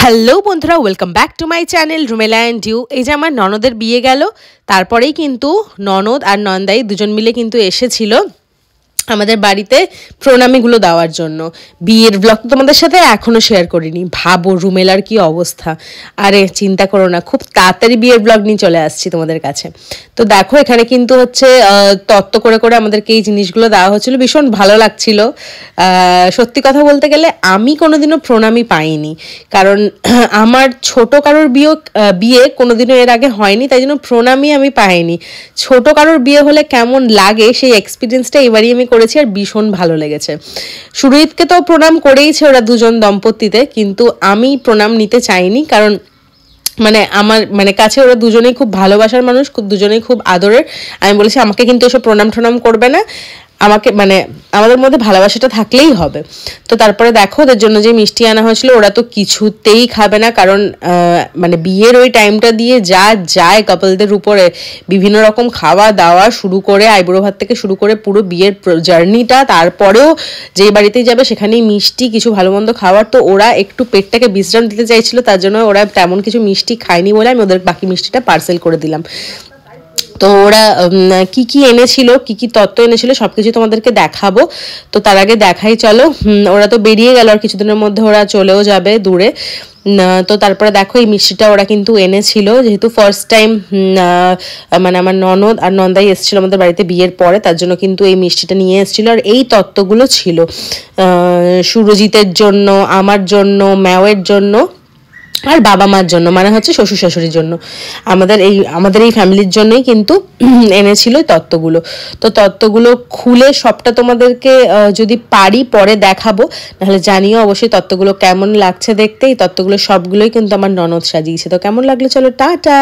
Hello বন্ধুরা, welcome back to my channel Rumela and you. এই যে আমার ননদের বিয়ে গেল, তারপরেই কিন্তু ননদ আর নন্দাই দুজন মিলে কিন্তু এসেছিল আমাদের বাড়িতে প্রণামীগুলো দেওয়ার জন্য। বিয়ের ব্লগ তো তোমাদের সাথে এখনও শেয়ার করিনি। ভাবো রুমেলার কি অবস্থা। আরে চিন্তা করো না, খুব তাড়াতাড়ি বিয়ের ব্লগ নিয়ে চলে আসছি তোমাদের কাছে। তো দেখো এখানে কিন্তু হচ্ছে তত্ত্ব করে করে আমাদেরকে এই জিনিসগুলো দেওয়া হচ্ছিলো, ভীষণ ভালো লাগছিল। সত্যি কথা বলতে গেলে আমি কোনোদিনও প্রণামী পাইনি, কারণ আমার ছোট কারোর বিয়ে কোনোদিনও এর আগে হয়নি, তাই জন্য প্রণামী আমি পাইনি। ছোট কারোর বিয়ে হলে কেমন লাগে সেই এক্সপিরিয়েন্সটা এবারই আমি করেছি, আর ভীষণ ভালো লেগেছে। সুরজিৎকে তো প্রণাম করেইছে ওরা দুজন দম্পতিতে, কিন্তু আমি প্রণাম নিতে চাইনি, কারণ আমার কাছে ওরা দুজনেই খুব ভালোবাসার মানুষ, দুজনেই খুব আদরের। আমি বলেছি আমাকে কিন্তু এসব প্রণাম ঠনাম করবে না, আমাকে আমাদের মধ্যে ভালোবাসাটা থাকলেই হবে। তো তারপরে দেখো ওদের জন্য যে মিষ্টি আনা হয়েছিল ওরা তো কিছুতেই খাবে না, কারণ বিয়ের ওই টাইমটা দিয়ে যা যায় কাপলদের উপরে, বিভিন্ন রকম খাওয়া দাওয়া শুরু করে আইবুড়ো ভাত থেকে শুরু করে পুরো বিয়ের জার্নিটা, তারপরেও যেই বাড়িতেই যাবে সেখানেই মিষ্টি কিছু ভালো মন্দ খাওয়ার। তো ওরা একটু পেটটাকে বিশ্রাম দিতে চাইছিল, তার জন্য ওরা তেমন কিছু মিষ্টি খায়নি বলে আমি ওদের বাকি মিষ্টিটা পার্সেল করে দিলাম। তো ওরা কি কি এনেছিল, কি কি তত্ত্ব এনেছিল সবকিছু তোমাদেরকে দেখাবো। তো তার আগে দেখাই চলো। ওরা তো বেরিয়ে গেল, আর কিছুদিনের মধ্যে ওরা চলেও যাবে দূরে। তো তারপরে দেখো এই মিষ্টিটা ওরা কিন্তু এনেছিল, যেহেতু ফার্স্ট টাইম আমার ননদ আর নন্দাই এসেছিল আমাদের বাড়িতে বিয়ের পরে, তার জন্য কিন্তু এই মিষ্টিটা নিয়ে এসেছিল। আর এই তত্ত্বগুলো ছিল সুরজিতের জন্য, আমার জন্য, ম্যাওয়ের জন্য, আর বাবা মার জন্য, হচ্ছে শ্বশুর শাশুড়ির জন্য। আমাদের এই ফ্যামিলির জন্যই কিন্তু এনেছিল তত্ত্বগুলো। তো তত্ত্বগুলো খুলে সবটা তোমাদেরকে যদি পারি পরে দেখাবো, নাহলে জানিও অবশ্যই তত্ত্বগুলো কেমন লাগছে দেখতে। এই তত্ত্বগুলো সবগুলোই কিন্তু আমার ননদ সাজিয়েছে। তো কেমন লাগলো চলো টাটা।